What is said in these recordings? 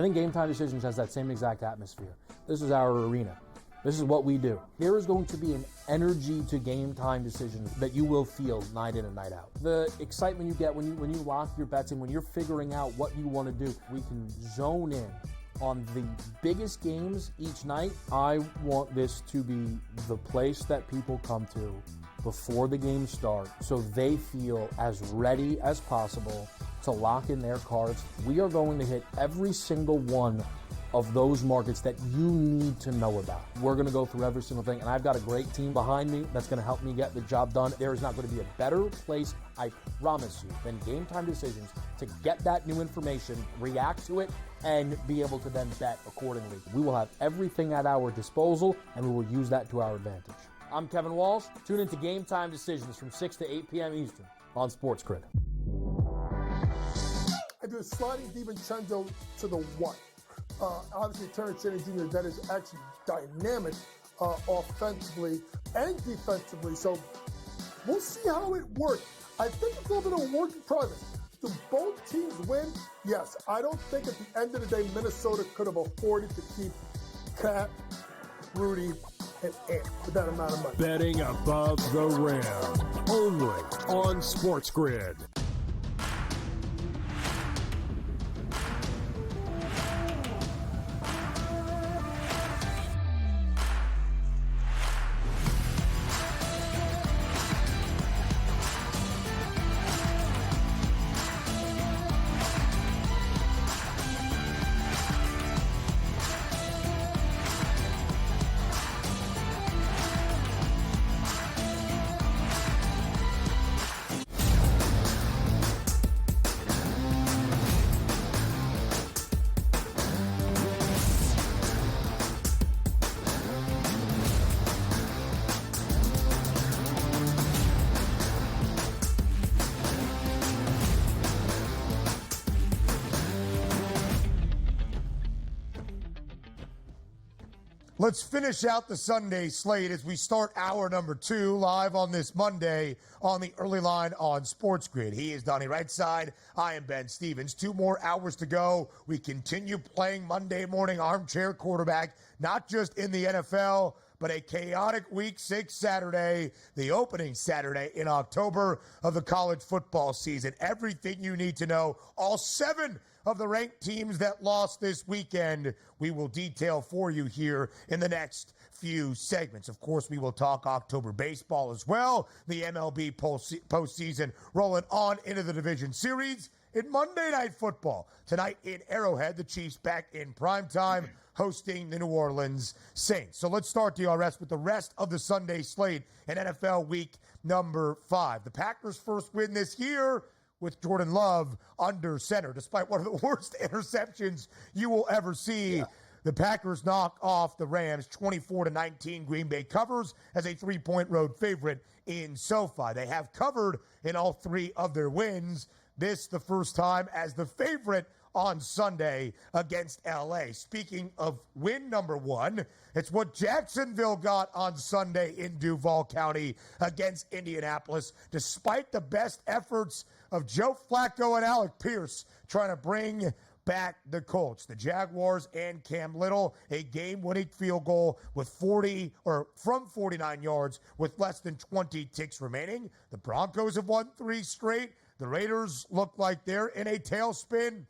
I think Game Time Decisions has that same exact atmosphere. This is our arena. This is what we do. There is going to be an energy to Game Time Decisions that you will feel night in and night out. The excitement you get when you lock your bets and when you're figuring out what you want to do, we can zone in on the biggest games each night. I want this to be the place that people come to before the games start so they feel as ready as possible to lock in their cards. We are going to hit every single one of those markets that you need to know about. We're going to go through every single thing, and I've got a great team behind me that's going to help me get the job done. There is not going to be a better place, I promise you, than Game Time Decisions to get that new information, react to it, and be able to then bet accordingly. We will have everything at our disposal, and we will use that to our advantage. I'm Kevin Walsh. Tune into Game Time Decisions from 6 to 8 p.m. Eastern on SportsGrid. I do a sliding DiVincenzo to the one. Obviously, Terrence Jennings Jr., that is actually dynamic offensively and defensively. So we'll see how it works. I think it's a little bit of a work in progress. Do both teams win? Yes. I don't think at the end of the day, Minnesota could have afforded to keep Cat, Rudy, and Ant for that amount of money. Betting above the rim, only on SportsGrid. Let's finish out the Sunday slate as we start hour number 2 live on this Monday on the early line on SportsGrid. He is Donnie Rightside. I am Ben Stevens. 2 more hours to go. We continue playing Monday morning armchair quarterback, not just in the NFL, but a chaotic Week 6 Saturday, the opening Saturday in October of the college football season. Everything you need to know, all 7 of the ranked teams that lost this weekend, we will detail for you here in the next few segments. Of course, we will talk October baseball as well. The MLB postseason rolling on into the division series. In Monday Night Football, tonight in Arrowhead, the Chiefs back in primetime hosting the New Orleans Saints. So let's start DRS with the rest of the Sunday slate in NFL week number 5. The Packers' first win this year with Jordan Love under center, despite one of the worst interceptions you will ever see. Yeah. The Packers knock off the Rams 24-19. Green Bay covers as a 3-point road favorite in SoFi. They have covered in all 3 of their wins. This the first time as the favorite on Sunday against LA. Speaking of win number 1, it's what Jacksonville got on Sunday in Duval County against Indianapolis, despite the best efforts of Joe Flacco and Alec Pierce trying to bring back the Colts. The Jaguars and Cam Little, a game-winning field goal with from 49 yards with less than 20 ticks remaining. The Broncos have won 3 straight. The Raiders look like they're in a tailspin.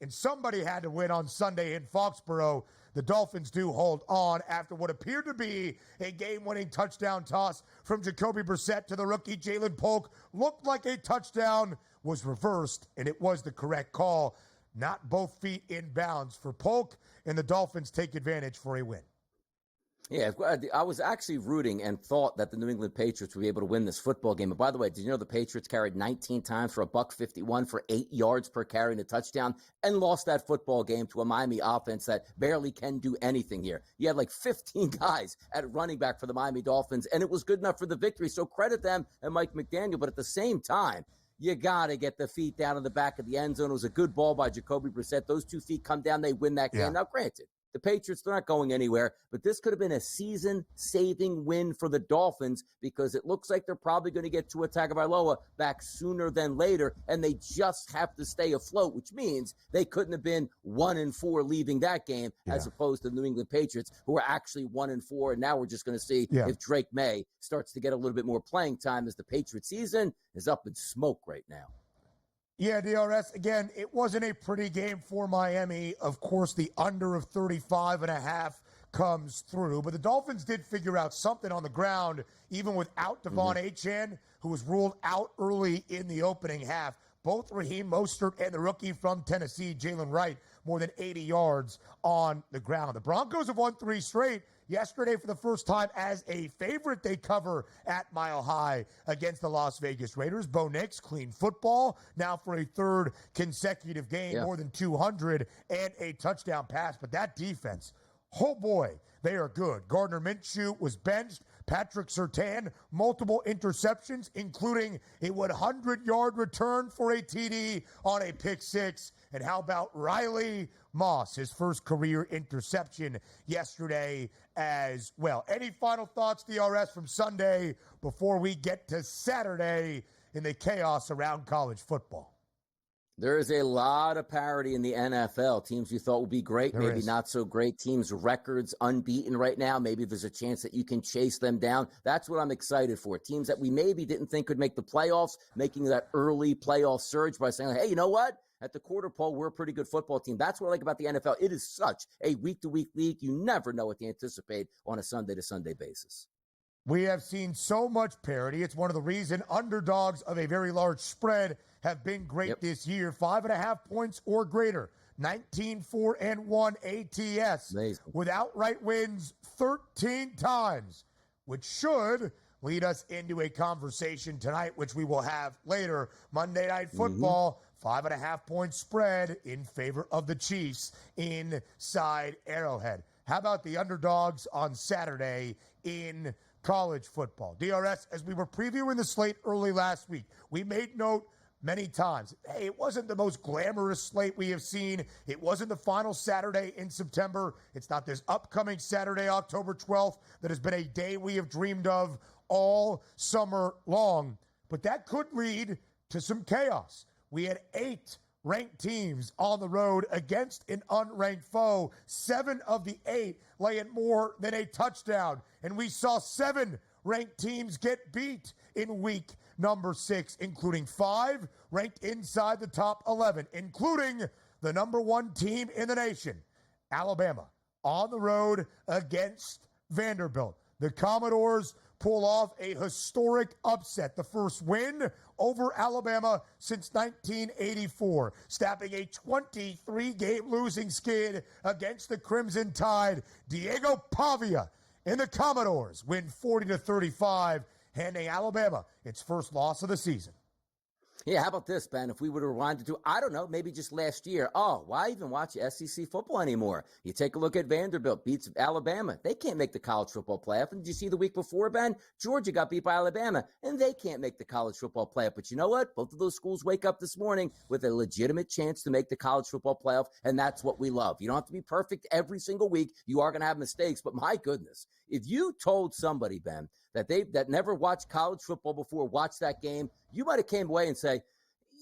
And somebody had to win on Sunday in Foxborough. The Dolphins do hold on after what appeared to be a game-winning touchdown toss from Jacoby Brissett to the rookie Jalen Polk. Looked like a touchdown, was reversed, and it was the correct call. Not both feet in bounds for Polk, and the Dolphins take advantage for a win. Yeah, I was actually rooting and thought that the New England Patriots would be able to win this football game. And by the way, did you know the Patriots carried 19 times for $151 for 8 yards per carry and a touchdown and lost that football game to a Miami offense that barely can do anything here? You had like 15 guys at running back for the Miami Dolphins, and it was good enough for the victory. So credit them and Mike McDaniel. But at the same time, you got to get the feet down in the back of the end zone. It was a good ball by Jacoby Brissett. Those 2 feet come down, they win that game. Yeah. Now, granted, the Patriots, they're not going anywhere, but this could have been a season-saving win for the Dolphins because it looks like they're probably going to get Tua Tagovailoa back sooner than later, and they just have to stay afloat, which means they couldn't have been 1-4 leaving that game as opposed to the New England Patriots, who are actually 1-4, and now we're just going to see if Drake May starts to get a little bit more playing time as the Patriots season is up in smoke right now. Yeah, DRS, again, it wasn't a pretty game for Miami. Of course, the under of 35.5 comes through, but the Dolphins did figure out something on the ground, even without Devon Achane, who was ruled out early in the opening half. Both Raheem Mostert and the rookie from Tennessee, Jalen Wright, more than 80 yards on the ground. The Broncos have won 3 straight. Yesterday, for the first time as a favorite, they cover at Mile High against the Las Vegas Raiders. Bo Nix, clean football, now for a 3rd consecutive game, more than 200 and a touchdown pass. But that defense, oh boy, they are good. Gardner Minshew was benched. Patrick Surtain, multiple interceptions, including a 100-yard return for a TD on a pick 6. And how about Riley Moss, his first career interception yesterday as well. Any final thoughts, DRS, from Sunday before we get to Saturday in the chaos around college football? There is a lot of parity in the NFL. Teams you thought would be great, maybe not so great. Teams' records unbeaten right now. Maybe there's a chance that you can chase them down. That's what I'm excited for. Teams that we maybe didn't think could make the playoffs, making that early playoff surge by saying, hey, you know what? At the quarter pole, we're a pretty good football team. That's what I like about the NFL. It is such a week-to-week league. You never know what to anticipate on a Sunday-to-Sunday basis. We have seen so much parity. It's one of the reasons underdogs of a very large spread have been great this year. 5.5 points or greater. 19-4-1 ATS. Amazing. With outright wins 13 times, which should lead us into a conversation tonight, which we will have later. Monday Night Football, 5.5 point spread in favor of the Chiefs inside Arrowhead. How about the underdogs on Saturday in college football? DRS, as we were previewing the slate early last week, we made note many times, hey, it wasn't the most glamorous slate we have seen. It wasn't the final Saturday in September. It's not this upcoming Saturday, October 12th, that has been a day we have dreamed of all summer long. But that could lead to some chaos. We had 8 ranked teams on the road against an unranked foe. 7 of the 8 laying more than a touchdown. And we saw 7 ranked teams get beat in week number 6, including 5 ranked inside the top 11, including the number 1 team in the nation, Alabama, on the road against Vanderbilt. The Commodores pull off a historic upset, the first win over Alabama since 1984, snapping a 23-game losing skid against the Crimson Tide. Diego Pavia and the Commodores win 40-35, handing Alabama its first loss of the season. Yeah, how about this, Ben? If we would have rewinded to, I don't know, maybe just last year. Oh, why even watch SEC football anymore? You take a look at Vanderbilt, beats Alabama. They can't make the college football playoff. And did you see the week before, Ben? Georgia got beat by Alabama, and they can't make the college football playoff. But you know what? Both of those schools wake up this morning with a legitimate chance to make the college football playoff, and that's what we love. You don't have to be perfect every single week. You are going to have mistakes, but my goodness, if you told somebody, Ben, that never watched college football before, watched that game, you might have came away and say,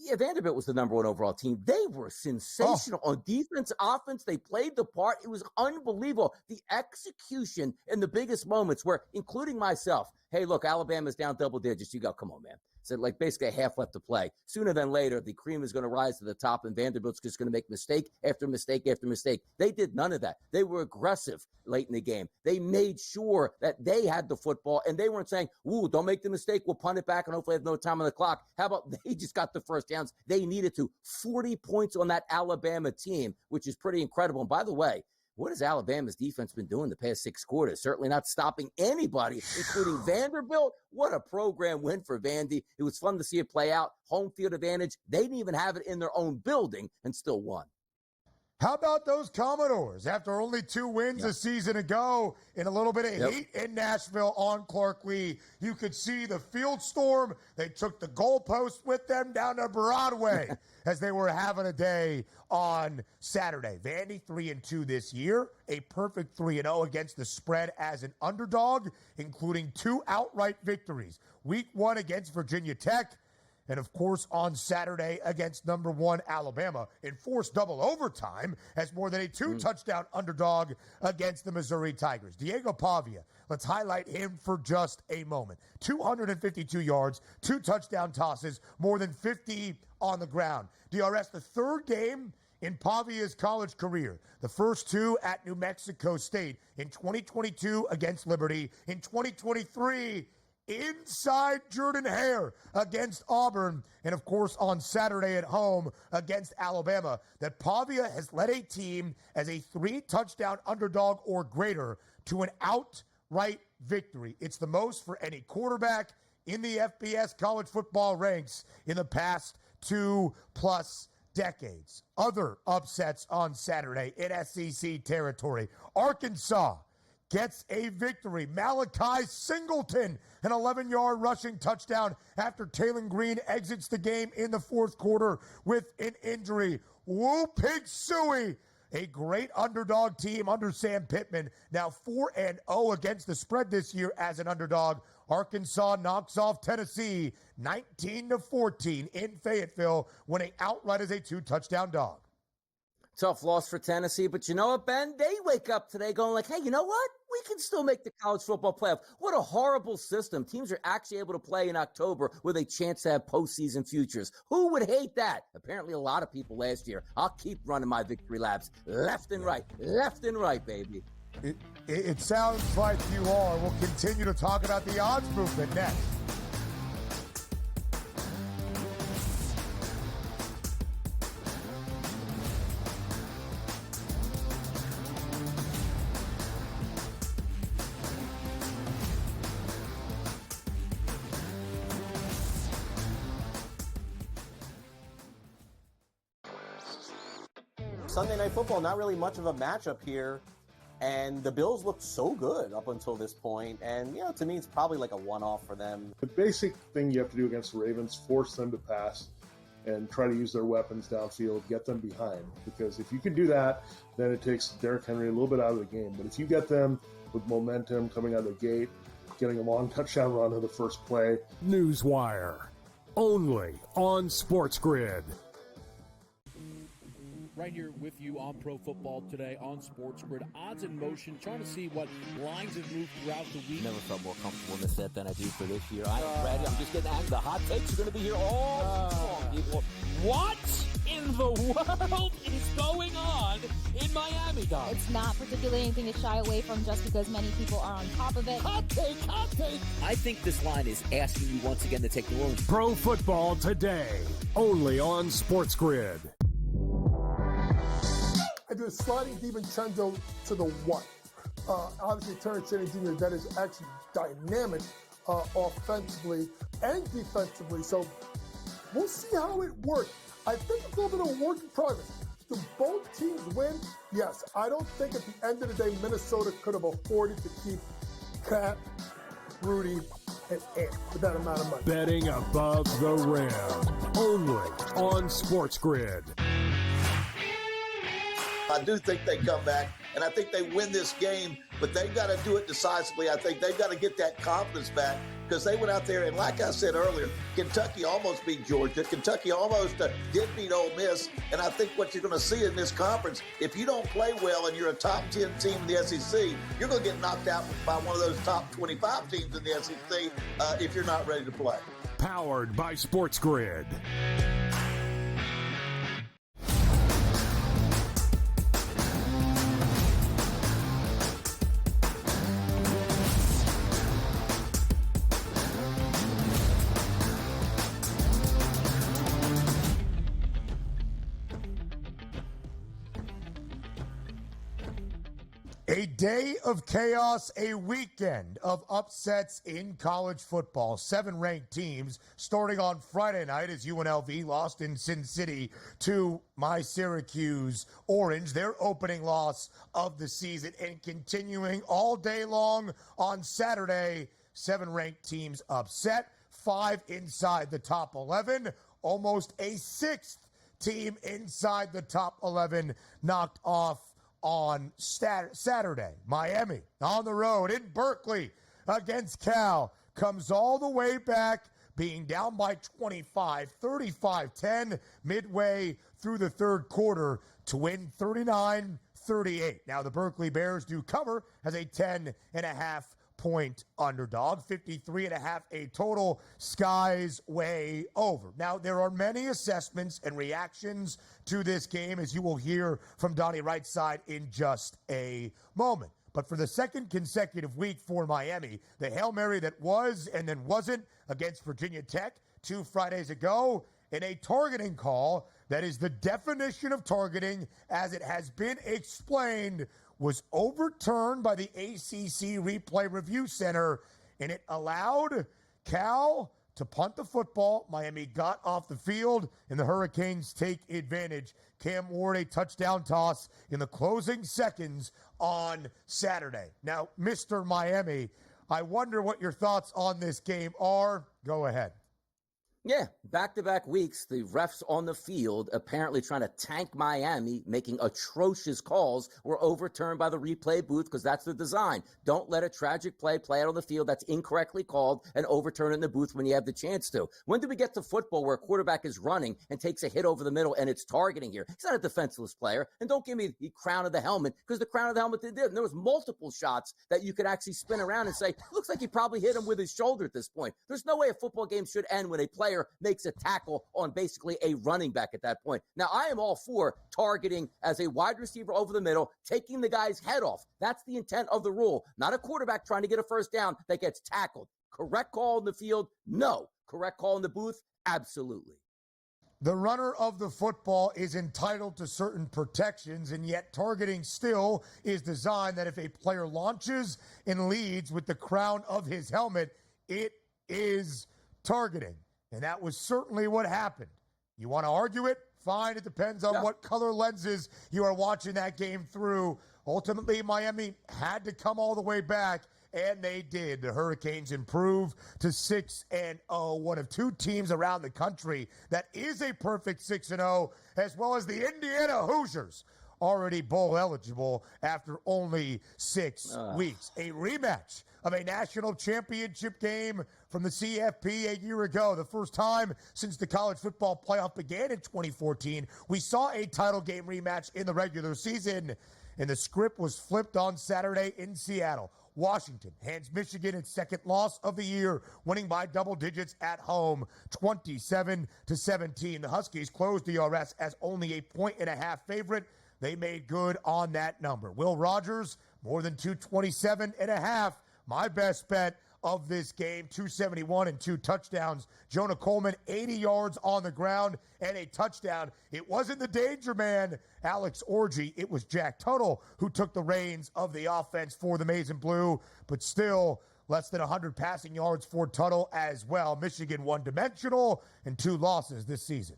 yeah, Vanderbilt was the number 1 overall team. They were sensational on defense, offense. They played the part. It was unbelievable. The execution in the biggest moments where, including myself, hey, look, Alabama's down double digits. You go, come on, man. So, like, basically a half left to play. Sooner than later, the cream is going to rise to the top, and Vanderbilt's just going to make mistake after mistake after mistake. They did none of that. They were aggressive late in the game. They made sure that they had the football, and they weren't saying, ooh, don't make the mistake. We'll punt it back and hopefully have no time on the clock. How about they just got the first downs? They needed to. 40 points on that Alabama team, which is pretty incredible. And by the way, what has Alabama's defense been doing the past 6 quarters? Certainly not stopping anybody, including Vanderbilt. What a program win for Vandy. It was fun to see it play out. Home field advantage. They didn't even have it in their own building and still won. How about those Commodores? After only 2 wins a season ago, in a little bit of heat in Nashville on Clark Lee, you could see the field storm. They took the goalpost with them down to Broadway as they were having a day on Saturday. Vandy 3-2 this year, a perfect 3-0 against the spread as an underdog, including 2 outright victories. Week 1 against Virginia Tech, and, of course, on Saturday against number 1 Alabama in forced double overtime as more than a 2-touchdown underdog against the Missouri Tigers. Diego Pavia, let's highlight him for just a moment. 252 yards, 2 touchdown tosses, more than 50 on the ground. DRS, the 3rd game in Pavia's college career. The first 2 at New Mexico State in 2022 against Liberty. In 2023, inside Jordan-Hare against Auburn, and of course on Saturday at home against Alabama, that Pavia has led a team as a 3-touchdown underdog or greater to an outright victory. It's the most for any quarterback in the FBS college football ranks in the past 2+ decades. Other upsets on Saturday in SEC territory. Arkansas gets a victory. Malachi Singleton, an 11-yard rushing touchdown after Taylon Green exits the game in the 4th quarter with an injury. Woo Pig Suey, a great underdog team under Sam Pittman, now 4-0 against the spread this year as an underdog. Arkansas knocks off Tennessee 19-14 in Fayetteville, winning outright as a 2-touchdown dog. Tough loss for Tennessee, but you know what, Ben? They wake up today going like, hey, you know what? We can still make the college football playoff. What a horrible system. Teams are actually able to play in October with a chance to have postseason futures. Who would hate that? Apparently a lot of people last year. I'll keep running my victory laps left and right, baby. It sounds like you are. We'll continue to talk about the odds movement next. Sunday Night Football, not really much of a matchup here. And the Bills looked so good up until this point. And, to me, it's probably like a one-off for them. The basic thing you have to do against the Ravens, force them to pass and try to use their weapons downfield, get them behind. Because if you can do that, then it takes Derrick Henry a little bit out of the game. But if you get them with momentum coming out of the gate, getting a long touchdown run on the first play. Newswire, only on SportsGrid. Right here with you on Pro Football Today on SportsGrid. Odds in motion, trying to see what lines have moved throughout the week. Never felt more comfortable in this set than I do for this year. I am ready. I'm just getting angry. The hot takes are going to be here all long, people. What in the world is going on in Miami, Donnie? It's not particularly anything to shy away from just because many people are on top of it. Hot take, hot take. I think this line is asking you once again to take New Orleans. Pro Football Today, only on SportsGrid. I do a sliding DiVincenzo to the 1. Obviously, Terrence Shannon Jr., that is actually dynamic offensively and defensively. So we'll see how it works. I think it's a little bit of a work in progress. Do both teams win? Yes. I don't think at the end of the day, Minnesota could have afforded to keep Cat, Rudy, and Ant with that amount of money. Betting above the rim, only on SportsGrid. I do think they come back, and I think they win this game, but they've got to do it decisively. I think they've got to get that confidence back because they went out there, and like I said earlier, Kentucky almost beat Georgia. Kentucky almost did beat Ole Miss, and I think what you're going to see in this conference, if you don't play well and you're a top 10 team in the SEC, you're going to get knocked out by one of those top 25 teams in the SEC if you're not ready to play. Powered by SportsGrid. A day of chaos, a weekend of upsets in college football. 7 ranked teams starting on Friday night as UNLV lost in Sin City to my Syracuse Orange, their opening loss of the season, and continuing all day long on Saturday. 7 ranked teams upset, 5 inside the top 11, almost a 6th team inside the top 11 knocked off on Saturday. Miami on the road in Berkeley against Cal comes all the way back, being down by 25, 35-10 midway through the third quarter to win 39-38. Now the Berkeley Bears do cover as a 10.5-point underdog, 53.5 a total, skies way over. Now, there are many assessments and reactions to this game, as you will hear from Donnie Rightside in just a moment. But for the second consecutive week for Miami, the Hail Mary that was and then wasn't against Virginia Tech 2 Fridays ago, in a targeting call that is the definition of targeting as it has been explained, was overturned by the ACC Replay Review Center, and it allowed Cal to punt the football. Miami got off the field, and the Hurricanes take advantage. Cam Ward, a touchdown toss in the closing seconds on Saturday. Now, Mr. Miami, I wonder what your thoughts on this game are. Go ahead. Yeah, back-to-back weeks, the refs on the field apparently trying to tank Miami, making atrocious calls, were overturned by the replay booth because that's the design. Don't let a tragic play out on the field that's incorrectly called and overturn it in the booth when you have the chance to. When do we get to football where a quarterback is running and takes a hit over the middle and it's targeting here? He's not a defenseless player. And don't give me the crown of the helmet, because the crown of the helmet did. And there was multiple shots that you could actually spin around and say, looks like he probably hit him with his shoulder at this point. There's no way a football game should end when a player makes a tackle on basically a running back at that point. Now, I am all for targeting as a wide receiver over the middle, taking the guy's head off. That's the intent of the rule, not a quarterback trying to get a first down that gets tackled. Correct call in the field? No. Correct call in the booth? Absolutely. The runner of the football is entitled to certain protections, and yet targeting still is designed that if a player launches and leads with the crown of his helmet, it is targeting. And that was certainly what happened. You want to argue it? Fine. It depends on what color lenses you are watching that game through. Ultimately, Miami had to come all the way back, and they did. The Hurricanes improved to 6-0, one of 2 teams around the country that is a perfect 6-0, as well as the Indiana Hoosiers, already bowl eligible after only 6 weeks. A rematch of a national championship game from the CFB a year ago. The first time since the college football playoff began in 2014, we saw a title game rematch in the regular season, and the script was flipped on Saturday in Seattle. Washington hands Michigan its second loss of the year, winning by double digits at home, 27-17. The Huskies closed DRS as only a 1.5 favorite. They made good on that number. Will Rogers, more than 227.5. My best bet of this game, 271 and 2 touchdowns. Jonah Coleman, 80 yards on the ground and a touchdown. It wasn't the danger man, Alex Orji. It was Jack Tuttle who took the reins of the offense for the Maize and Blue, but still less than 100 passing yards for Tuttle as well. Michigan one-dimensional and 2 losses this season.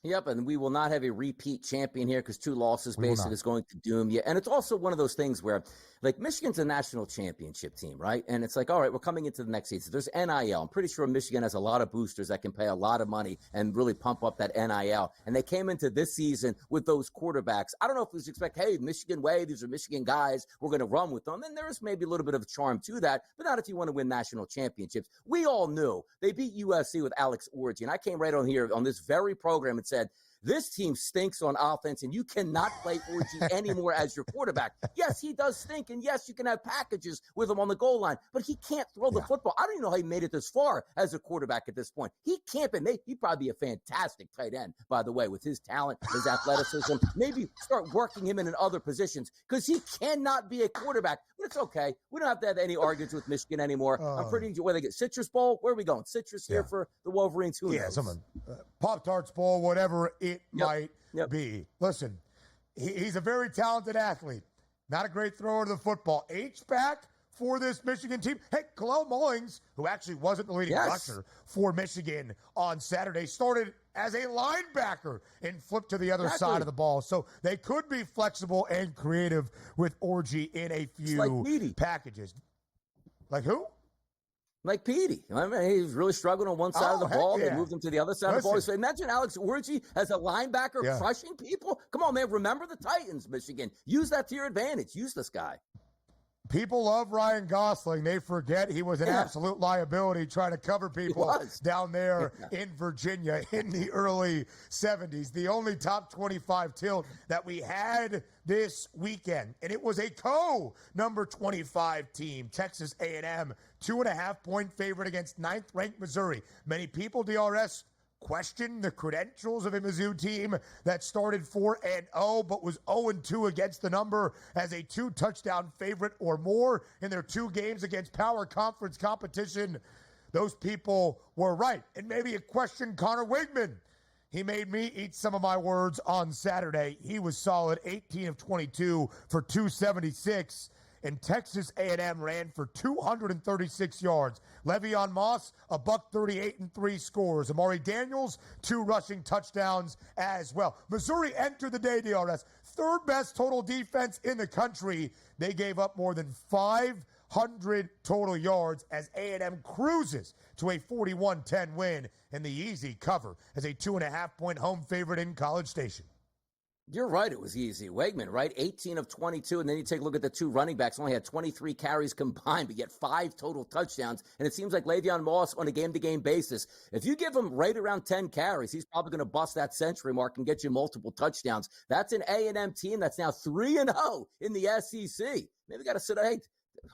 Yep, and we will not have a repeat champion here because 2 losses basically is going to doom you. And it's also one of those things where, like, Michigan's a national championship team, right? And it's like, all right, we're coming into the next season. There's NIL. I'm pretty sure Michigan has a lot of boosters that can pay a lot of money and really pump up that NIL. And they came into this season with those quarterbacks. I don't know if we expect, hey, Michigan way, these are Michigan guys, we're going to run with them. And there's maybe a little bit of a charm to that, but not if you want to win national championships. We all knew they beat USC with Alex Orji. And I came right on here on this very program and said, this team stinks on offense, and you cannot play Orji anymore as your quarterback. Yes, he does stink, and yes, you can have packages with him on the goal line, but he can't throw the football. I don't even know how he made it this far as a quarterback at this point. He can't be. He'd probably be a fantastic tight end, by the way, with his talent, his athleticism. Maybe start working him in other positions because he cannot be a quarterback. But it's okay. We don't have to have any arguments with Michigan anymore. I'm pretty sure where they get Citrus Bowl. Where are we going? Citrus here for the Wolverines. Who knows? Someone Pop-Tarts Bowl, whatever it might be. Listen, he's a very talented athlete. Not a great thrower of the football. H-back for this Michigan team. Hey, Khalil Mullings, who actually wasn't the leading rusher for Michigan on Saturday, started as a linebacker and flipped to the other side of the ball. So they could be flexible and creative with Orji in a few packages. Like who? Like Petey. I mean, he's really struggling on one side of the ball. Yeah. They moved him to the other side of the ball. So imagine Alex Orji as a linebacker crushing people. Come on, man. Remember the Titans, Michigan. Use that to your advantage. Use this guy. People love Ryan Gosling. They forget he was an absolute liability trying to cover people down there in Virginia in the early 70s. The only top 25 tilt that we had this weekend, and it was a number 25 team, Texas A&M, 2.5-point favorite against 9th-ranked Missouri. Many people, DRS, question the credentials of a Mizzou team that started 4-0 but was 0-2 against the number as a 2-touchdown favorite or more in their 2 games against power conference competition. Those people were right. And maybe a question Connor Wigman. He made me eat some of my words on Saturday. He was solid, 18 of 22 for 276. And Texas A&M ran for 236 yards. Le'Veon Moss, $138 and 3 scores. Amari Daniels, 2 rushing touchdowns as well. Missouri entered the day, DRS, 3rd best total defense in the country. They gave up more than 500 total yards as A&M cruises to a 41-10 win and the easy cover as a 2.5-point home favorite in College Station. You're right. It was easy. Wegman, right? 18 of 22. And then you take a look at the 2 running backs, only had 23 carries combined, but yet 5 total touchdowns. And it seems like Le'Veon Moss on a game-to-game basis, if you give him right around 10 carries, he's probably going to bust that century mark and get you multiple touchdowns. That's an A&M team that's now 3-0 in the SEC. Maybe got to sit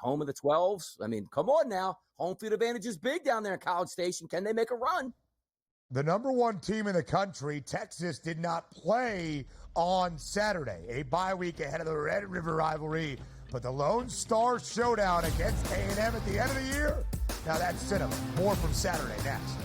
home of the 12s. I mean, come on now. Home field advantage is big down there in College Station. Can they make a run? The number 1 team in the country, Texas, did not play on Saturday, a bye week ahead of the Red River rivalry. But the Lone Star Showdown against A&M at the end of the year, now that's cinema. More from Saturday next.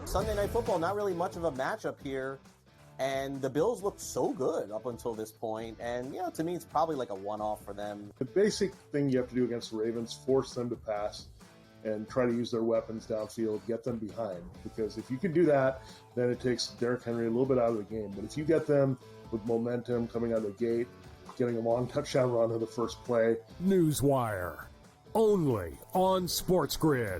Sunday Night Football, not really much of a matchup here. And the Bills looked so good up until this point. And, you know, to me, it's probably like a one-off for them. The basic thing you have to do against the Ravens, force them to pass and try to use their weapons downfield, get them behind. Because if you can do that, then it takes Derrick Henry a little bit out of the game. But if you get them with momentum coming out of the gate, getting a long touchdown run on the first play. Newswire, only on SportsGrid.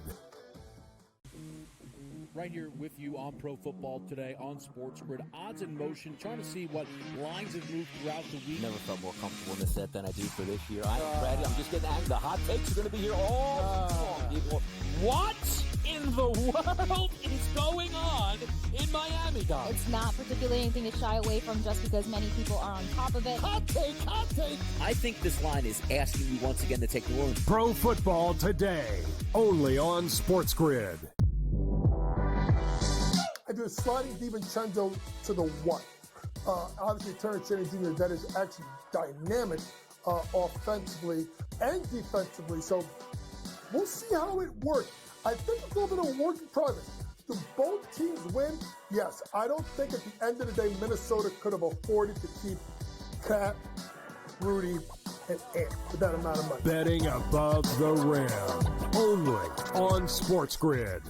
Right here with you on Pro Football Today on SportsGrid. Odds in motion, trying to see what lines have moved throughout the week. Never felt more comfortable in the set than I do for this year. I am ready. I'm just getting angry. The hot takes are going to be here all long, people. What in the world is going on in Miami, guys? It's not particularly anything to shy away from just because many people are on top of it. Hot take, hot take. I think this line is asking you once again to take New Orleans. Pro Football Today, only on SportsGrid. I do a sliding DiVincenzo to the 1. Obviously, Terrence Jennings Jr., that is actually dynamic offensively and defensively. So we'll see how it works. I think it's a little bit of a work in progress. Do both teams win? Yes. I don't think at the end of the day, Minnesota could have afforded to keep Cat, Rudy, and Ant for that amount of money. Betting above the rim, only on SportsGrid.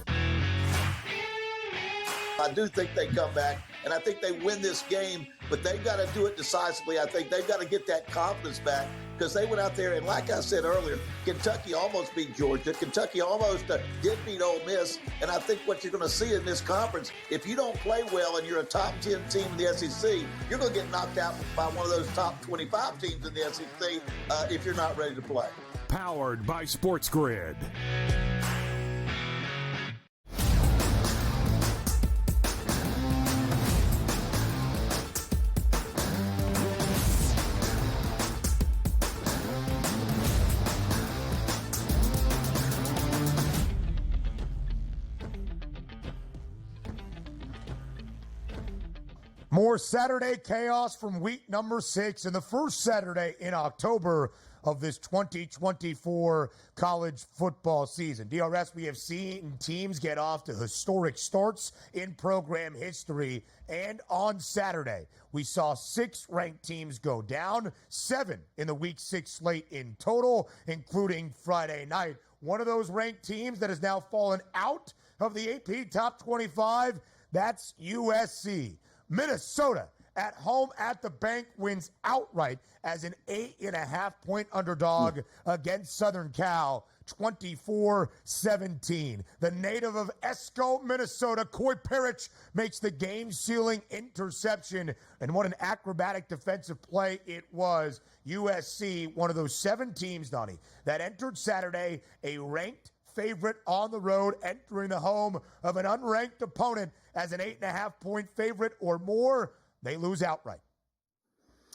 I do think they come back, and I think they win this game, but they've got to do it decisively. I think they've got to get that confidence back because they went out there, and like I said earlier, Kentucky almost beat Georgia. Kentucky almost did beat Ole Miss, and I think what you're going to see in this conference, if you don't play well and you're a top 10 team in the SEC, you're going to get knocked out by one of those top 25 teams in the SEC if you're not ready to play. Powered by SportsGrid. More Saturday chaos from week number 6 and the first Saturday in October of this 2024 college football season. DRS, we have seen teams get off to historic starts in program history, and on Saturday, we saw 6 ranked teams go down, 7 in the week 6 slate in total, including Friday night. One of those ranked teams that has now fallen out of the AP Top 25, that's USC. Minnesota at home at the bank wins outright as an 8.5-point underdog against Southern Cal, 24-17. The native of Esco, Minnesota, Coy Parrish makes the game-sealing interception, and what an acrobatic defensive play it was. USC, one of those 7 teams, Donnie, that entered Saturday a ranked favorite on the road, entering the home of an unranked opponent as an 8.5-point favorite or more. They lose outright.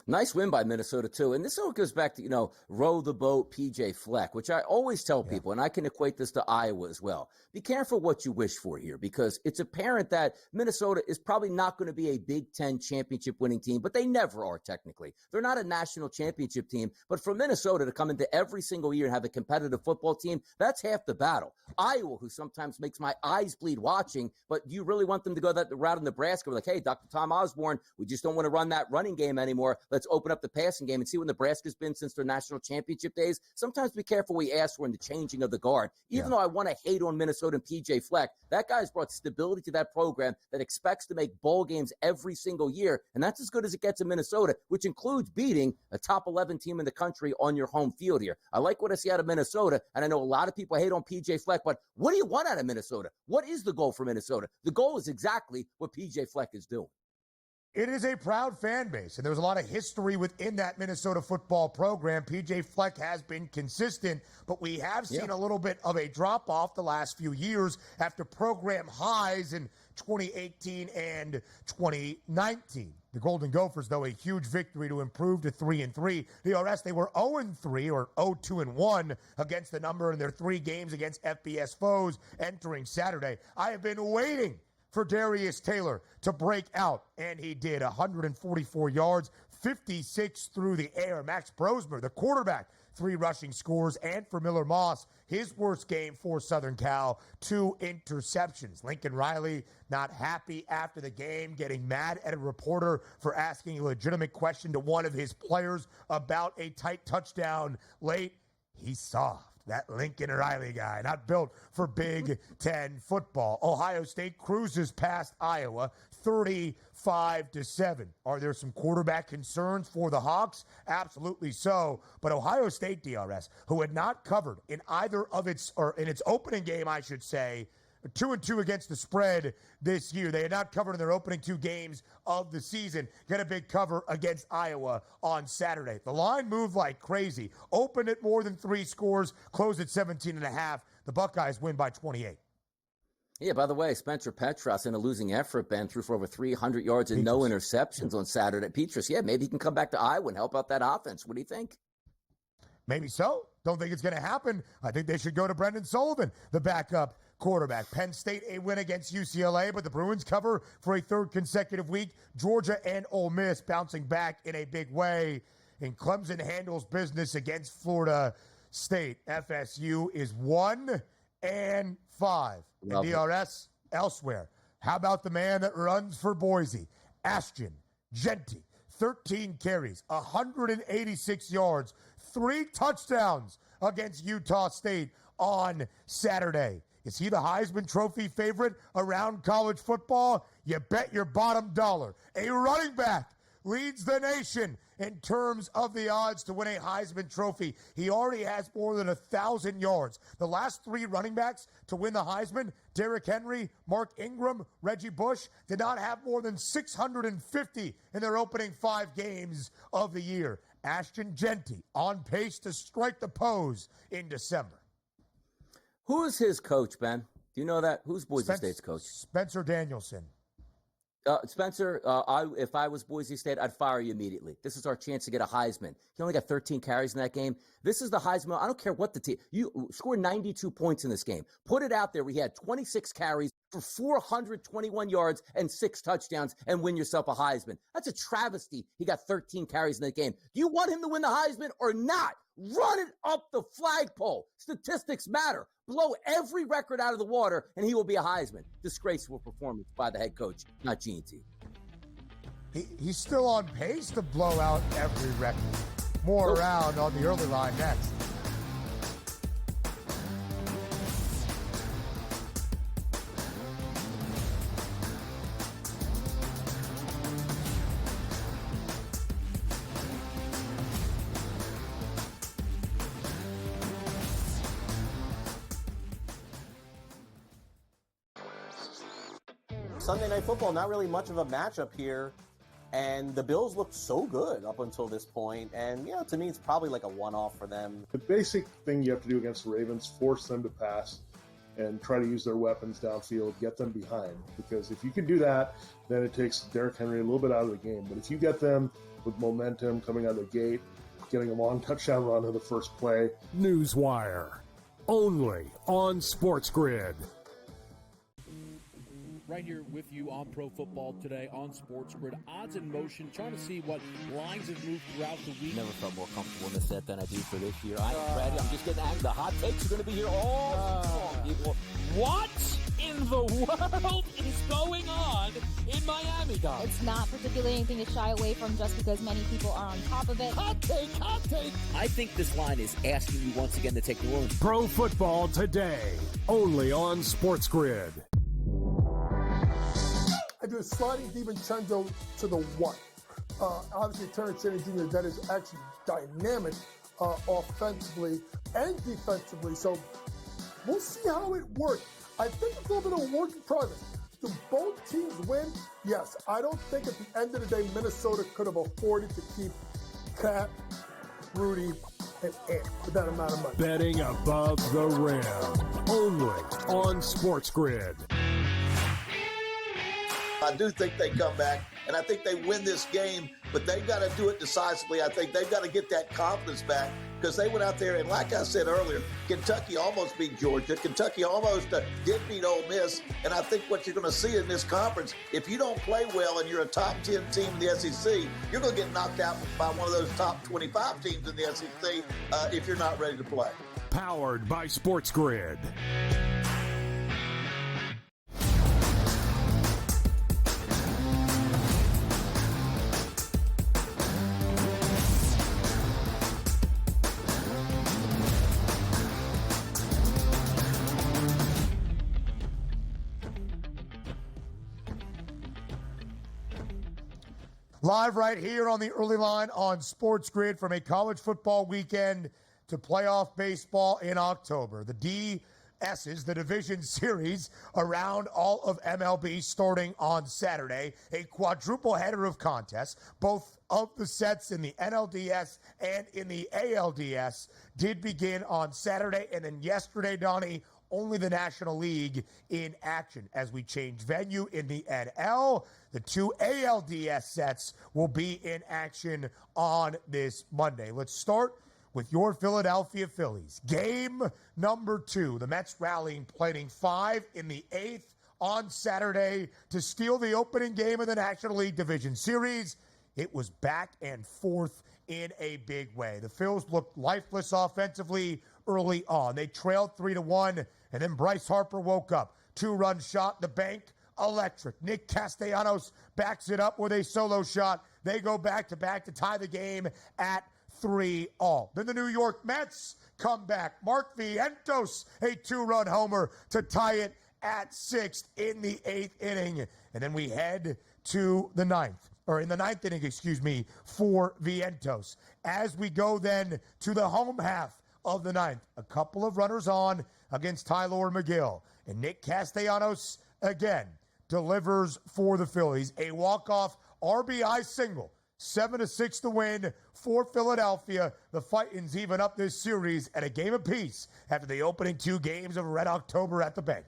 Nice win by Minnesota, too. And this all goes back to, row the boat, PJ Fleck, which I always tell people, and I can equate this to Iowa as well. Be careful what you wish for here, because it's apparent that Minnesota is probably not going to be a Big Ten championship winning team, but they never are technically. They're not a national championship team, but for Minnesota to come into every single year and have a competitive football team, that's half the battle. Iowa, who sometimes makes my eyes bleed watching, but do you really want them to go that route in Nebraska? We're like, hey, Dr. Tom Osborne, we just don't want to run that running game anymore. Let's open up the passing game and see what Nebraska's been since their national championship days. Sometimes be careful what we ask for in the changing of the guard. Even though I want to hate on Minnesota and PJ Fleck, that guy's brought stability to that program that expects to make bowl games every single year, and that's as good as it gets in Minnesota, which includes beating a top 11 team in the country on your home field here. I like what I see out of Minnesota, and I know a lot of people hate on PJ Fleck, but what do you want out of Minnesota? What is the goal for Minnesota? The goal is exactly what PJ Fleck is doing. It is a proud fan base, and there's a lot of history within that Minnesota football program. PJ Fleck has been consistent, but we have seen a little bit of a drop-off the last few years after program highs in 2018 and 2019. The Golden Gophers, though, a huge victory to improve to 3-3. DRS, they were 0-3 or 0-2-1 against the number in their 3 games against FBS foes entering Saturday. I have been waiting for Darius Taylor to break out, and he did. 144 yards, 56 through the air. Max Brosmer, the quarterback, 3 rushing scores, and for Miller Moss, his worst game for Southern Cal, 2 interceptions. Lincoln Riley not happy after the game, getting mad at a reporter for asking a legitimate question to one of his players about a tight touchdown late. He's soft. That Lincoln Riley guy, not built for Big Ten football. Ohio State cruises past Iowa 35-7. Are there some quarterback concerns for the Hawks? Absolutely so. But Ohio State, DRS, who had not covered in either of its, or in its opening game, I should say, 2-2 against the spread this year. They had not covered in their opening 2 games of the season. Get a big cover against Iowa on Saturday. The line moved like crazy. Opened at more than 3 scores, closed at 17.5. The Buckeyes win by 28. Yeah, by the way, Spencer Petras in a losing effort, Ben, threw for over 300 yards and no interceptions on Saturday. Petras, maybe he can come back to Iowa and help out that offense. What do you think? Maybe so. Don't think it's going to happen. I think they should go to Brendan Sullivan, the backup quarterback. Penn State, a win against UCLA, but the Bruins cover for a 3rd consecutive week. Georgia and Ole Miss bouncing back in a big way. And Clemson handles business against Florida State. FSU is 1-5. And DRS elsewhere. How about the man that runs for Boise? Ashton Jeanty, 13 carries, 186 yards, 3 touchdowns against Utah State on Saturday. Is he the Heisman Trophy favorite around college football? You bet your bottom dollar. A running back leads the nation in terms of the odds to win a Heisman Trophy. He already has more than 1,000 yards. The last 3 running backs to win the Heisman, Derrick Henry, Mark Ingram, Reggie Bush, did not have more than 650 in their opening 5 games of the year. Ashton Jeanty on pace to strike the pose in December. Who is his coach, Ben? Do you know that? Who's Boise State's coach? Spencer Danielson. Spencer, if I was Boise State, I'd fire you immediately. This is our chance to get a Heisman. He only got 13 carries in that game. This is the Heisman. I don't care what the team. You scored 92 points in this game. Put it out there. We had 26 carries, for 421 yards and 6 touchdowns and win yourself a Heisman. That's a travesty. He got 13 carries in that game. Do you want him to win the Heisman or not? Run it up the flagpole. Statistics matter. Blow every record out of the water, and he will be a Heisman. Disgraceful performance by the head coach, not G&T. He's still on pace to blow out every record. More around on the early line next. Sunday Night Football, not really much of a matchup here. And the Bills looked so good up until this point. And, to me, it's probably like a one-off for them. The basic thing you have to do against the Ravens, force them to pass and try to use their weapons downfield, get them behind. Because if you can do that, then it takes Derrick Henry a little bit out of the game. But if you get them with momentum coming out of the gate, getting a long touchdown run to the first play. Newswire, only on SportsGrid. Right here with you on Pro Football Today on SportsGrid. Odds in motion, trying to see what lines have moved throughout the week. Never felt more comfortable in this set than I do for this year. Brady, I'm just getting angry. The hot takes are going to be here all long, people. What in the world is going on in Miami, Donnie? It's not particularly anything to shy away from just because many people are on top of it. Hot take. I think this line is asking you once again to take New Orleans. Pro Football Today, only on SportsGrid. I do a sliding DiVincenzo to the one. Obviously, Terrence Jr., that is actually dynamic offensively and defensively. So we'll see how it works. I think it's a little bit of a work in progress. Do both teams win? Yes. I don't think at the end of the day, Minnesota could have afforded to keep Cat, Rudy, and Ant for that amount of money. Betting above the rim, only on SportsGrid. I do think they come back, and I think they win this game, but they've got to do it decisively. I think they've got to get that confidence back because they went out there, and like I said earlier, Kentucky almost beat Georgia. Kentucky almost did beat Ole Miss, and I think what you're going to see in this conference, if you don't play well and you're a top 10 team in the SEC, you're going to get knocked out by one of those top 25 teams in the SEC if you're not ready to play. Powered by SportsGrid. Live right here on the early line on SportsGrid from a college football weekend to playoff baseball in October. The DS's, the division series around all of MLB starting on Saturday. A quadruple header of contests. Both of the sets in the NLDS and in the ALDS did begin on Saturday. And then yesterday, Donnie, only the National League in action as we change venue in the NL. The two ALDS sets will be in action on this Monday. Let's start with your Philadelphia Phillies. Game number 2. The Mets rallying, playing 5 in the 8th on Saturday to steal the opening game of the National League Division Series. It was back and forth in a big way. The Phils looked lifeless offensively early on. They trailed 3-1, and then Bryce Harper woke up. 2-run shot, the bank, electric. Nick Castellanos backs it up with a solo shot. They go back-to-back to tie the game at 3-3. Then the New York Mets come back. Mark Vientos, a 2-run homer to tie it at 6 in the 8th inning. And then we head to the 9th. Or in the 9th inning, for Vientos. As we go then to the home half of the 9th, a couple of runners on against Tyler McGill. And Nick Castellanos, again, delivers for the Phillies. A walk-off RBI single. 7-6 to win for Philadelphia. The Fightins even up this series at a game apiece after the opening 2 games of Red October at the bank.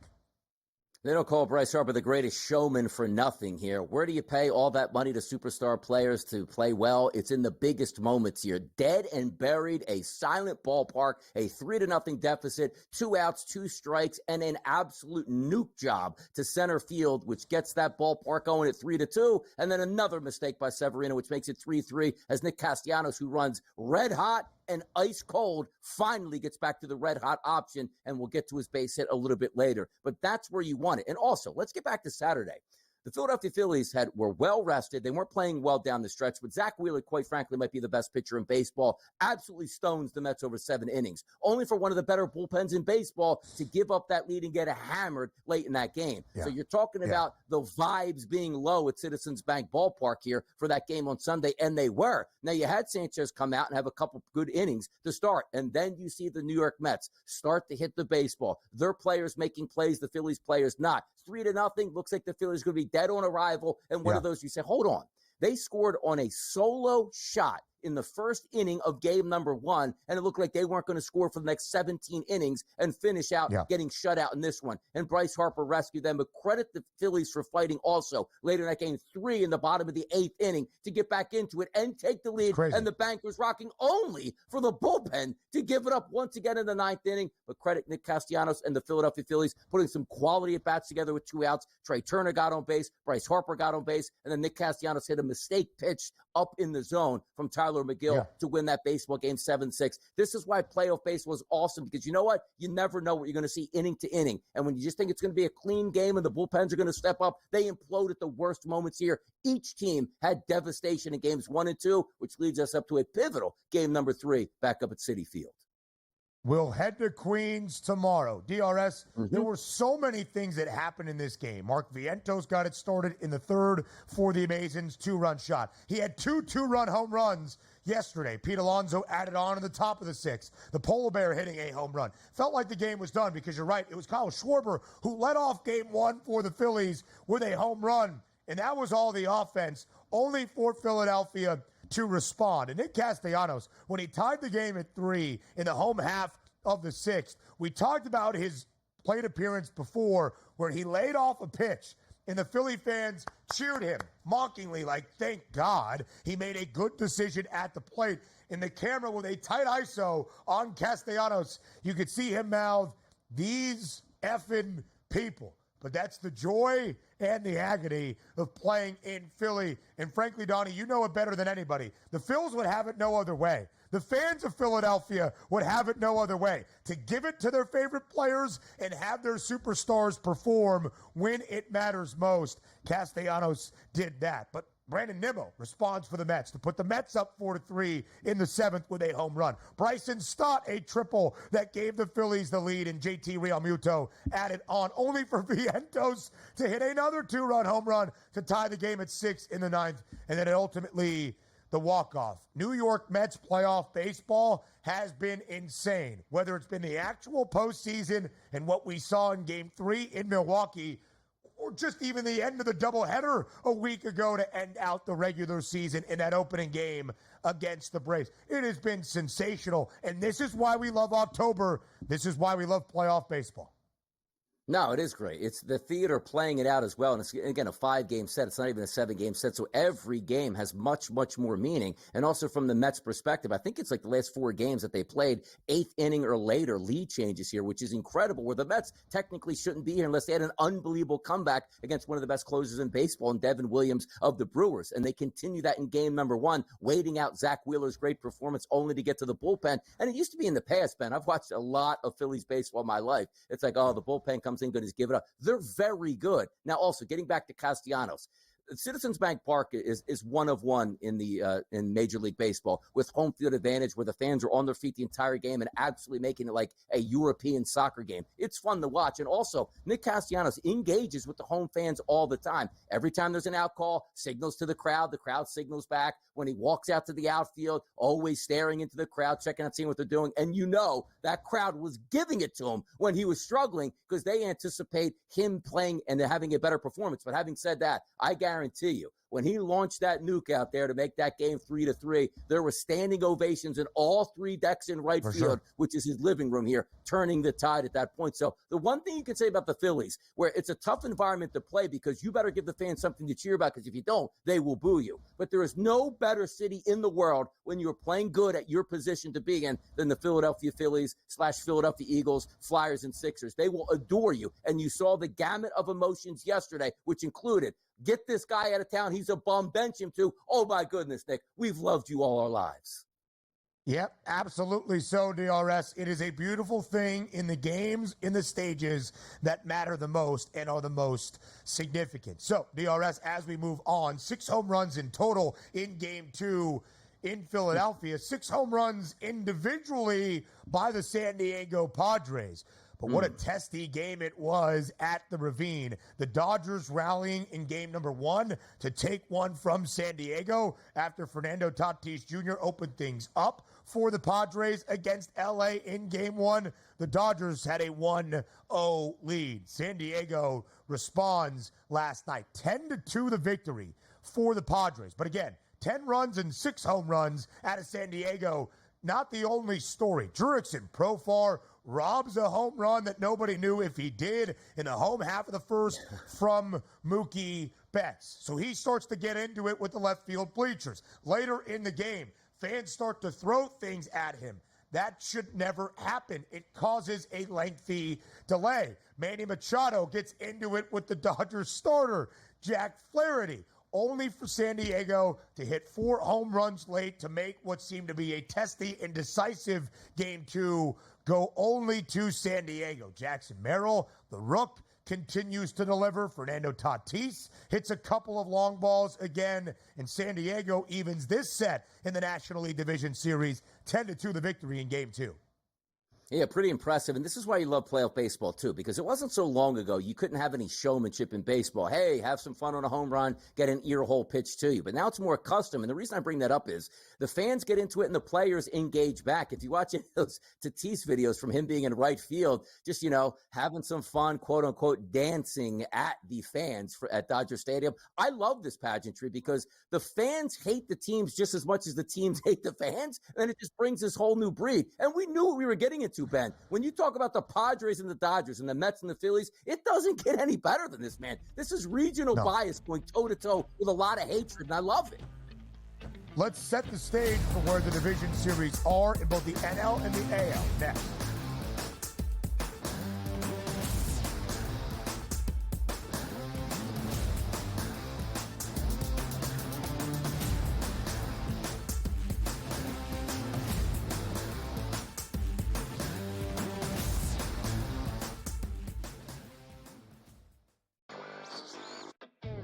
They don't call Bryce Harper the greatest showman for nothing here. Where do you pay all that money to superstar players to play well? It's in the biggest moments here. Dead and buried, a silent ballpark, a 3-0 deficit, 2 outs, 2 strikes, and an absolute nuke job to center field, which gets that ballpark going at 3-2, and then another mistake by Severino, which makes it 3-3, as Nick Castellanos, who runs red hot and ice cold, finally gets back to the red hot option, and we'll get to his base hit a little bit later. But that's where you want it. And also, let's get back to Saturday. The Philadelphia Phillies were well rested. They weren't playing well down the stretch, but Zach Wheeler, quite frankly, might be the best pitcher in baseball. Absolutely stones the Mets over 7 innings, only for one of the better bullpens in baseball to give up that lead and get hammered late in that game. Yeah. So you're talking about the vibes being low at Citizens Bank Ballpark here for that game on Sunday, and they were. Now, you had Sanchez come out and have a couple good innings to start, and then you see the New York Mets start to hit the baseball. Their players making plays, the Phillies players not. 3-0, looks like the Phillies are going to be dead on arrival, and one of those you say, hold on. They scored on a solo shot in the first inning of game number 1, and it looked like they weren't going to score for the next 17 innings and finish out getting shut out in this one. And Bryce Harper rescued them, but credit the Phillies for fighting also later in that game, 3 in the bottom of the 8th inning to get back into it and take the lead. Crazy. And the bank was rocking only for the bullpen to give it up once again in the 9th inning. But credit Nick Castellanos and the Philadelphia Phillies putting some quality at-bats together with 2 outs. Trey Turner got on base, Bryce Harper got on base, and then Nick Castellanos hit a mistake pitch up in the zone from Tyler McGill to win that baseball game 7-6. This is why playoff baseball is awesome, because you know what? You never know what you're going to see inning to inning. And when you just think it's going to be a clean game and the bullpens are going to step up, they implode at the worst moments here. Each team had devastation in games 1 and 2, which leads us up to a pivotal game number 3 back up at Citi Field. We'll head to Queens tomorrow. DRS, there were so many things that happened in this game. Mark Vientos got it started in the 3rd for the Amazons' 2-run shot. He had 2 2-run home runs yesterday. Pete Alonso added on in the top of the 6th. The Polar Bear hitting a home run. Felt like the game was done because you're right. It was Kyle Schwarber who led off game 1 for the Phillies with a home run. And that was all the offense, only for Philadelphia to respond. And Nick Castellanos, when he tied the game at 3 in the home half of the 6th, we talked about his plate appearance before where he laid off a pitch and the Philly fans cheered him mockingly, like, thank God he made a good decision at the plate. In the camera with a tight ISO on Castellanos, you could see him mouth, these effing people. But that's the joy and the agony of playing in Philly. And frankly, Donnie, you know it better than anybody. The Phils would have it no other way. The fans of Philadelphia would have it no other way. To give it to their favorite players and have their superstars perform when it matters most. Castellanos did that. But Brandon Nimmo responds for the Mets to put the Mets up 4-3 in the 7th with a home run. Bryson Stott, a triple that gave the Phillies the lead, and JT Realmuto added on, only for Vientos to hit another 2-run home run to tie the game at 6 in the 9th, and then ultimately the walk-off. New York Mets playoff baseball has been insane, whether it's been the actual postseason and what we saw in Game 3 in Milwaukee, or just even the end of the doubleheader a week ago to end out the regular season in that opening game against the Braves. It has been sensational, and this is why we love October. This is why we love playoff baseball. No, it is great. It's the theater playing it out as well. And it's, again, a 5-game set. It's not even a 7-game set. So every game has much, much more meaning. And also from the Mets' perspective, I think it's like the last 4 games that they played 8th inning or later lead changes here, which is incredible, where the Mets technically shouldn't be here unless they had an unbelievable comeback against one of the best closers in baseball, and Devin Williams of the Brewers. And they continue that in game number 1, waiting out Zach Wheeler's great performance only to get to the bullpen. And it used to be in the past, Ben. I've watched a lot of Phillies baseball in my life. It's like, oh, the bullpen comes in good, just give it up. They're very good. Now, also, getting back to Castellanos, Citizens Bank Park is one of one in the in Major League Baseball, with home field advantage, where the fans are on their feet the entire game and absolutely making it like a European soccer game. It's fun to watch. And also, Nick Castellanos engages with the home fans all the time. Every time there's an out call, signals to the crowd signals back. When he walks out to the outfield, always staring into the crowd, checking out, seeing what they're doing. And you know that crowd was giving it to him when he was struggling, because they anticipate him playing and having a better performance. But having said that, I guarantee you, when he launched that nuke out there to make that game 3-3, there were standing ovations in all three decks in right field, which is his living room here, turning the tide at that point. So the one thing you can say about the Phillies, where it's a tough environment to play because you better give the fans something to cheer about, because if you don't, they will boo you. But there is no better city in the world when you're playing good at your position to be in than the Philadelphia Phillies / Philadelphia Eagles, Flyers, and Sixers. They will adore you. And you saw the gamut of emotions yesterday, which included, get this guy out of town, he's a bum, bench him too. Oh my goodness, Nick, we've loved you all our lives. Yep, absolutely so, DRS. It is a beautiful thing in the games, in the stages that matter the most and are the most significant. So, DRS, as we move on, 6 home runs in total in Game 2 in Philadelphia, 6 home runs individually by the San Diego Padres. But what a testy game it was at the Ravine. The Dodgers rallying in game number 1 to take one from San Diego after Fernando Tatis Jr. opened things up for the Padres against LA in game 1. The Dodgers had a 1-0 lead. San Diego responds last night. 10-2 the victory for the Padres. But again, 10 runs and 6 home runs out of San Diego. Not the only story. Jurickson Profar robs a home run that nobody knew if he did in the home half of the first from Mookie Betts. So he starts to get into it with the left field bleachers. Later in the game, fans start to throw things at him. That should never happen. It causes a lengthy delay. Manny Machado gets into it with the Dodgers starter, Jack Flaherty, only for San Diego to hit 4 home runs late to make what seemed to be a testy and decisive Game 2 go only to San Diego. Jackson Merrill, the Rook, continues to deliver. Fernando Tatis hits a couple of long balls again, and San Diego evens this set in the National League Division Series, 10-2 the victory in Game 2. Yeah, pretty impressive. And this is why you love playoff baseball, too, because it wasn't so long ago you couldn't have any showmanship in baseball. Hey, have some fun on a home run, get an ear hole pitch to you. But now it's more custom. And the reason I bring that up is the fans get into it and the players engage back. If you watch those Tatis videos from him being in right field, just, having some fun, quote unquote, dancing at the fans at Dodger Stadium. I love this pageantry because the fans hate the teams just as much as the teams hate the fans. And it just brings this whole new breed. And we knew what we were getting into, Ben. When you talk about the Padres and the Dodgers and the Mets and the Phillies, it doesn't get any better than this, man. This is regional bias going toe-to-toe with a lot of hatred, and I love it. Let's set the stage for where the division series are in both the NL and the AL next.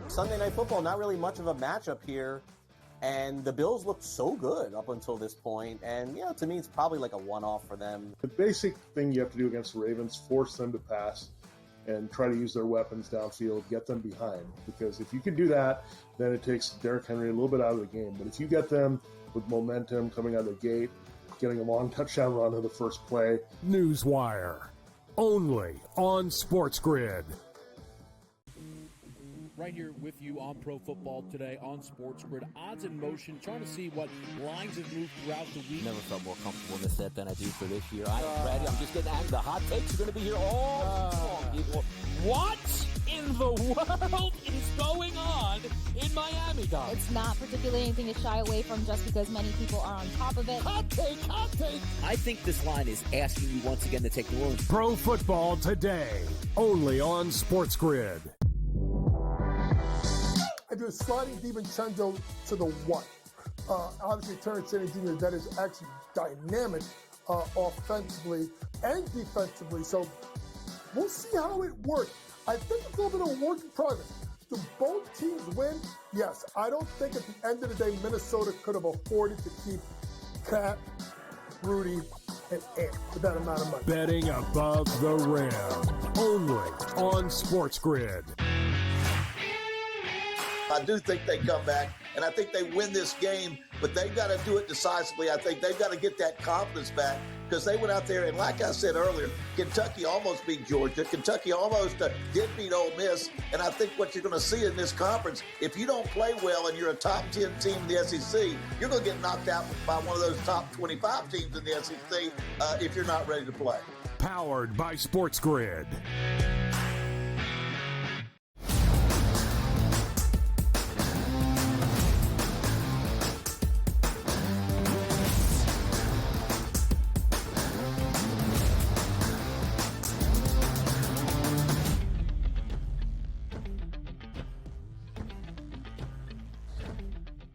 Sunday Night Football, not really much of a matchup here. And the Bills looked so good up until this point. And, to me, it's probably like a one-off for them. The basic thing you have to do against the Ravens, force them to pass and try to use their weapons downfield, get them behind. Because if you can do that, then it takes Derrick Henry a little bit out of the game. But if you get them with momentum coming out of the gate, getting a long touchdown run to the first play. Newswire, only on SportsGrid. Right here with you on Pro Football Today on SportsGrid. Odds in motion, trying to see what lines have moved throughout the week. Never felt more comfortable in this set than I do for this year. Brady, I'm just getting angry. The hot takes are going to be here all long, people. What in the world is going on in Miami, Donnie? It's not particularly anything to shy away from just because many people are on top of it. Hot take. I think this line is asking you once again to take New Orleans. Pro Football Today, only on SportsGrid. I do a sliding DiVincenzo to the 1. Obviously, Terrence Jr., that is actually dynamic offensively and defensively. So we'll see how it works. I think it's a little bit of a work in progress. Do both teams win? Yes. I don't think at the end of the day, Minnesota could have afforded to keep Cat, Rudy, and Ant for that amount of money. Betting above the rim, only on SportsGrid. I do think they come back, and I think they win this game, but they've got to do it decisively. I think they've got to get that confidence back because they went out there, and like I said earlier, Kentucky almost beat Georgia. Kentucky almost did beat Ole Miss. And I think what you're going to see in this conference, if you don't play well and you're a top 10 team in the SEC, you're going to get knocked out by one of those top 25 teams in the SEC if you're not ready to play. Powered by SportsGrid.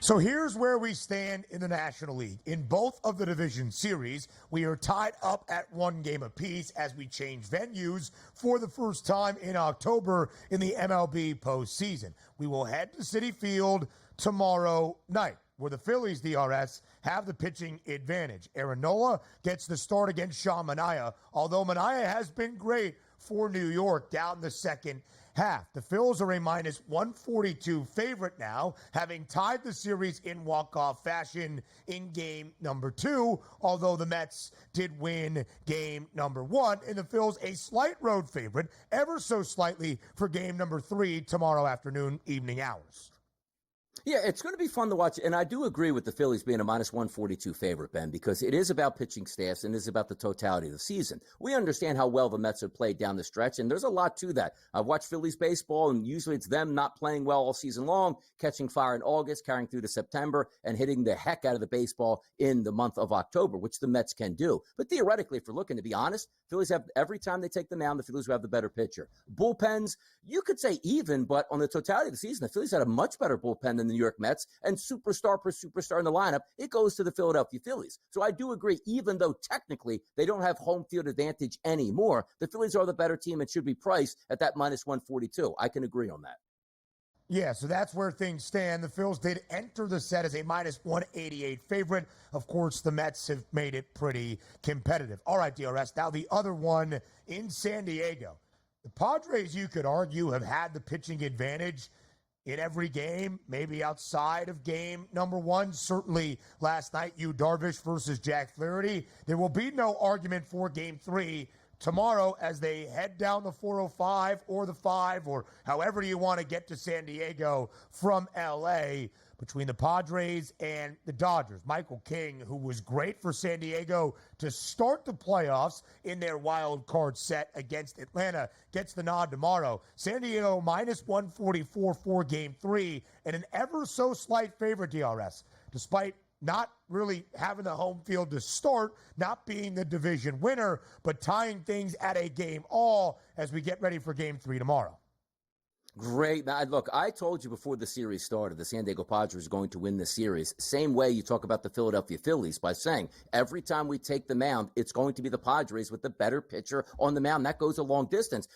So here's where we stand in the National League. In both of the division series, we are tied up at 1 game apiece as we change venues for the first time in October in the MLB postseason. We will head to Citi Field tomorrow night, where the Phillies, DRS, have the pitching advantage. Aaron Nola gets the start against Sean Manaea, although Manaea has been great for New York down the second half. The Phils are a minus 142 favorite now, having tied the series in walk-off fashion in game number 2, although the Mets did win game number 1, and the Phils a slight road favorite, ever so slightly, for game number 3 tomorrow afternoon, evening hours. Yeah, it's going to be fun to watch. And I do agree with the Phillies being a minus 142 favorite, Ben, because it is about pitching staffs and it is about the totality of the season. We understand how well the Mets have played down the stretch, and there's a lot to that. I've watched Phillies baseball, and usually it's them not playing well all season long, catching fire in August, carrying through to September, and hitting the heck out of the baseball in the month of October, which the Mets can do. But theoretically, if we're looking to be honest, Phillies have, every time they take the mound, the Phillies will have the better pitcher. Bullpens, you could say even, but on the totality of the season, the Phillies had a much better bullpen than the New York Mets, and superstar per superstar in the lineup, it goes to the Philadelphia Phillies. So I do agree, even though technically they don't have home field advantage anymore, the Phillies are the better team and should be priced at that minus 142. I can agree on that. Yeah, so that's where things stand. The Phils did enter the set as a minus 188 favorite. Of course, the Mets have made it pretty competitive. All right, DRS. Now the other one in San Diego. The Padres, you could argue, have had the pitching advantage in every game, maybe outside of game number 1. Certainly last night, Yu Darvish versus Jack Flaherty. There will be no argument for game 3 tomorrow as they head down the 405 or the 5 or however you want to get to San Diego from L.A. between the Padres and the Dodgers. Michael King, who was great for San Diego to start the playoffs in their wild card set against Atlanta, gets the nod tomorrow. San Diego minus 144 for game 3 and an ever so slight favorite, DRS, despite not really having the home field to start, not being the division winner, but tying things at a game all as we get ready for game 3 tomorrow. Great. Now, look, I told you before the series started, the San Diego Padres are going to win the series. Same way you talk about the Philadelphia Phillies by saying every time we take the mound, it's going to be the Padres with the better pitcher on the mound. That goes a long distance.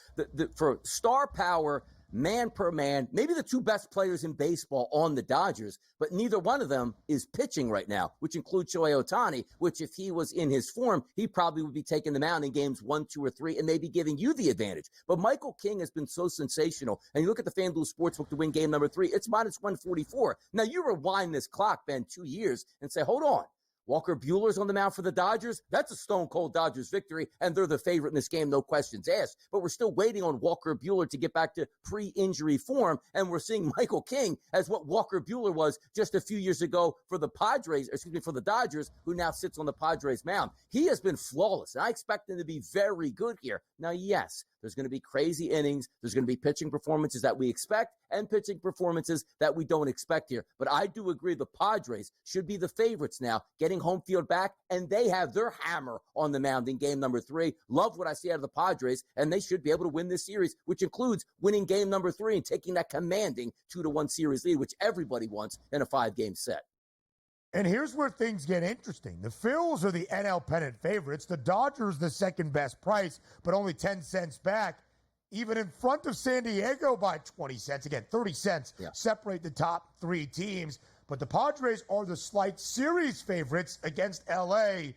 For star power, man per man, maybe the 2 best players in baseball on the Dodgers, but neither one of them is pitching right now, which includes Shohei Ohtani, which if he was in his form, he probably would be taking the mound in games 1, 2, or 3 and maybe giving you the advantage. But Michael King has been so sensational. And you look at the FanDuel Sportsbook to win game number 3, it's minus 144. Now you rewind this clock, Ben, 2 years and say, hold on. Walker Buehler's on the mound for the Dodgers. That's a stone-cold Dodgers victory, and they're the favorite in this game, no questions asked. But we're still waiting on Walker Buehler to get back to pre-injury form, and we're seeing Michael King as what Walker Buehler was just a few years ago for the for the Dodgers, who now sits on the Padres mound. He has been flawless, and I expect him to be very good here. Now, yes, there's going to be crazy innings. There's going to be pitching performances that we expect and pitching performances that we don't expect here. But I do agree the Padres should be the favorites now, getting home field back, and they have their hammer on the mound in game number 3. Love what I see out of the Padres, and they should be able to win this series, which includes winning game number 3 and taking that commanding 2-1 series lead, which everybody wants in a 5-game set. And here's where things get interesting. The Phils are the NL pennant favorites. The Dodgers, the second best price, but only 10 cents back, even in front of San Diego by 20 cents. Again, 30 cents separate the top 3 teams. But the Padres are the slight series favorites against L.A.,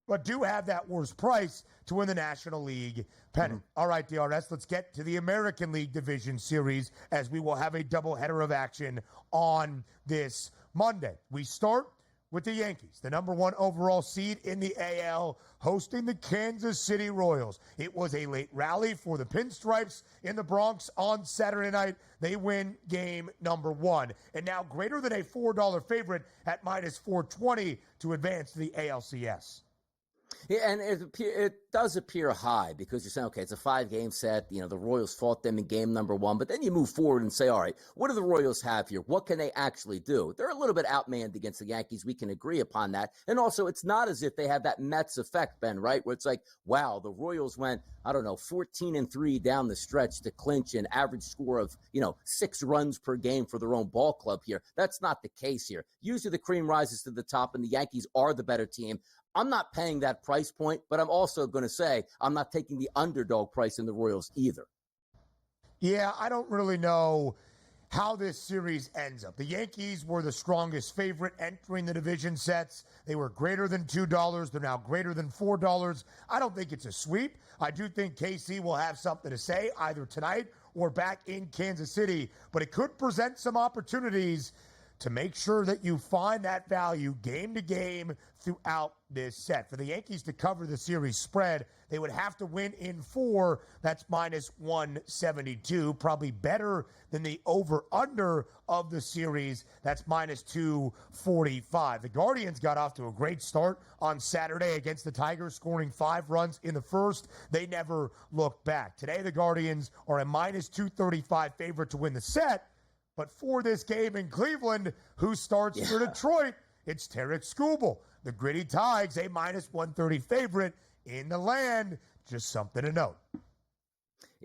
but do have that worst price to win the National League pennant. All right, DRS, let's get to the American League Division Series as we will have a doubleheader of action on this Monday. We start with the Yankees, the number 1 overall seed in the AL, hosting the Kansas City Royals. It was a late rally for the Pinstripes in the Bronx on Saturday night. They win game number 1. And now greater than a $4 favorite at minus 420 to advance to the ALCS. Yeah, and it does appear high because you're saying, okay, it's a 5-game set. You know, the Royals fought them in game number 1, but then you move forward and say, all right, what do the Royals have here? What can they actually do? They're a little bit outmanned against the Yankees. We can agree upon that. And also, it's not as if they have that Mets effect, Ben, right? Where it's like, wow, the Royals went, 14-3 down the stretch to clinch an average score of, 6 runs per game for their own ball club here. That's not the case here. Usually the cream rises to the top and the Yankees are the better team. I'm not paying that price point, but I'm also going to say I'm not taking the underdog price in the Royals either. Yeah, I don't really know how this series ends up. The Yankees were the strongest favorite entering the division sets. They were greater than $2. They're now greater than $4. I don't think it's a sweep. I do think KC will have something to say either tonight or back in Kansas City, but it could present some opportunities to make sure that you find that value game to game throughout this set. For the Yankees to cover the series spread, they would have to win in 4. That's minus 172, probably better than the over-under of the series. That's minus 245. The Guardians got off to a great start on Saturday against the Tigers, scoring 5 runs in the first. They never looked back. Today, the Guardians are a minus 235 favorite to win the set. But for this game in Cleveland, who starts for Detroit? It's Tarek Skubal. The Gritty Tigers, a minus 130 favorite in the land. Just something to note.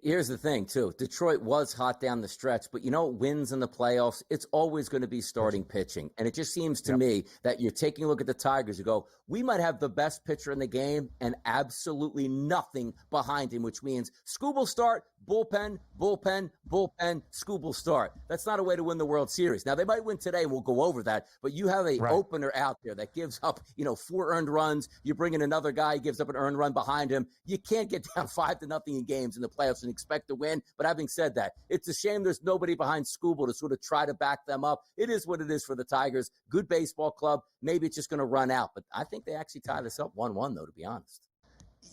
Here's the thing, too. Detroit was hot down the stretch, but wins in the playoffs, it's always going to be starting pitching. And it just seems to me that you're taking a look at the Tigers, you go, we might have the best pitcher in the game and absolutely nothing behind him, which means Skubal start, bullpen, Skubal start. That's not a way to win the World Series. Now, they might win today, and we'll go over that, but you have a opener out there that gives up, 4 earned runs. You bring in another guy, gives up an earned run behind him. You can't get down 5-0 in games in the playoffs and expect to win. But having said that, it's a shame there's nobody behind Skubal to sort of try to back them up. It is what it is for the Tigers. Good baseball club. Maybe it's just going to run out. But I think they actually tie this up 1-1, though, to be honest.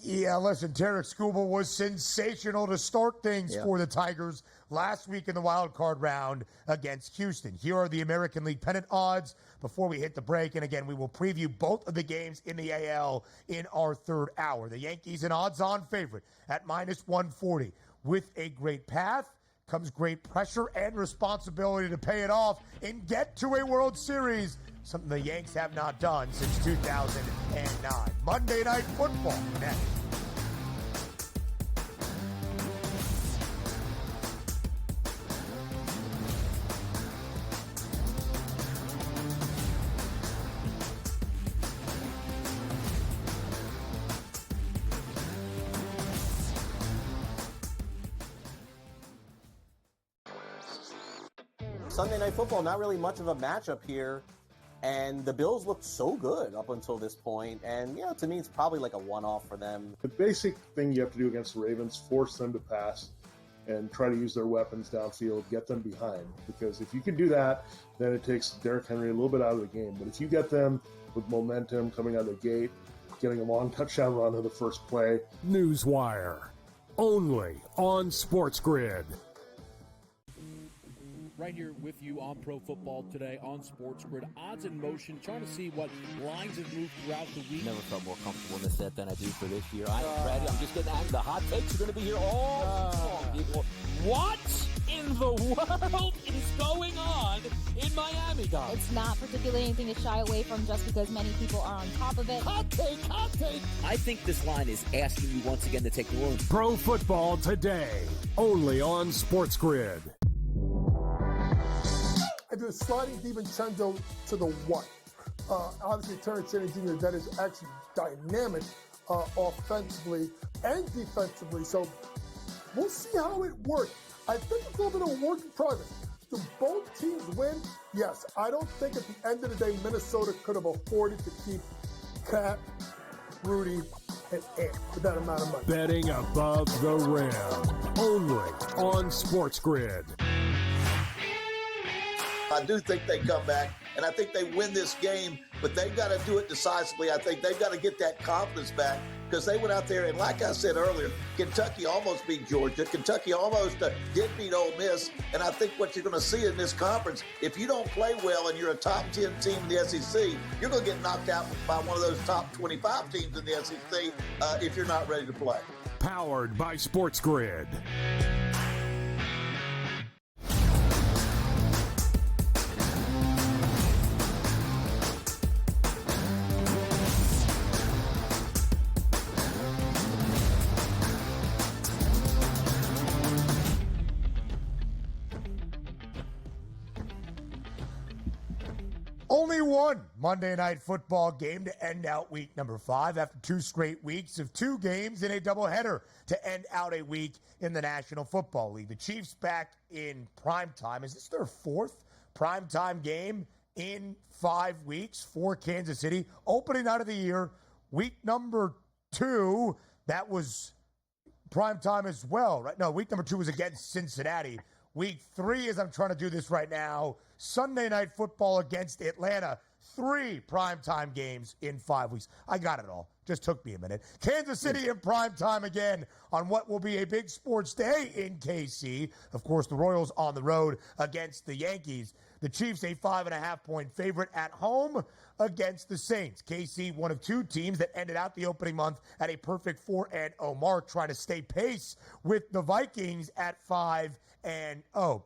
Yeah, listen, Tarek Skubal was sensational to start things for the Tigers last week in the wild card round against Houston. Here are the American League pennant odds before we hit the break. And again, we will preview both of the games in the AL in our third hour. The Yankees an odds-on favorite at minus 140. With a great path comes great pressure and responsibility to pay it off and get to a World Series, something the Yanks have not done since 2009. Monday Night Football next. Sunday Night Football, not really much of a matchup here. And the Bills looked so good up until this point. And, to me, it's probably like a one-off for them. The basic thing you have to do against the Ravens, force them to pass and try to use their weapons downfield, get them behind. Because if you can do that, then it takes Derrick Henry a little bit out of the game. But if you get them with momentum coming out of the gate, getting a long touchdown run of the first play. Newswire, only on SportsGrid. Right here with you on Pro Football Today on SportsGrid. Odds in motion, trying to see what lines have moved throughout the week. Never felt more comfortable in this set than I do for this year. I'm just getting angry. The hot takes are going to be here all long, people. What in the world is going on in Miami, Donnie? It's not particularly anything to shy away from just because many people are on top of it. Hot take. I think this line is asking you once again to take the room. Pro Football Today, only on SportsGrid. I do a sliding DiVincenzo to the one. Obviously, Terrence Jr., that is actually dynamic offensively and defensively. So we'll see how it works. I think it's a little bit of a work in progress. Do both teams win? Yes. I don't think at the end of the day, Minnesota could have afforded to keep Cat, Rudy, and Ant for that amount of money. Betting above the rim, only on SportsGrid. I do think they come back and I think they win this game, but they've got to do it decisively. I think they've got to get that confidence back because they went out there, and like I said earlier, Kentucky almost beat Georgia. Kentucky almost did beat Ole Miss, and I think what you're going to see in this conference, if you don't play well and you're a top 10 team in the SEC, you're going to get knocked out by one of those top 25 teams in the SEC if you're not ready to play. Powered by SportsGrid. Only one Monday Night Football game to end out week number 5 after 2 straight weeks of 2 games in a doubleheader to end out a week in the National Football League. The Chiefs back in primetime. Is this their 4th primetime game in 5 weeks for Kansas City? Opening out of the year, week number 2, that was primetime as well, right? No, week number 2 was against Cincinnati. Week 3, as I'm trying to do this right now, Sunday Night Football against Atlanta. 3 primetime games in 5 weeks. I got it all. Just took me a minute. Kansas City in primetime again on what will be a big sports day in KC. Of course, the Royals on the road against the Yankees. The Chiefs, a 5.5-point favorite at home against the Saints. KC, one of 2 teams that ended out the opening month at a perfect 4-0 mark, trying to stay pace with the Vikings at 5-0.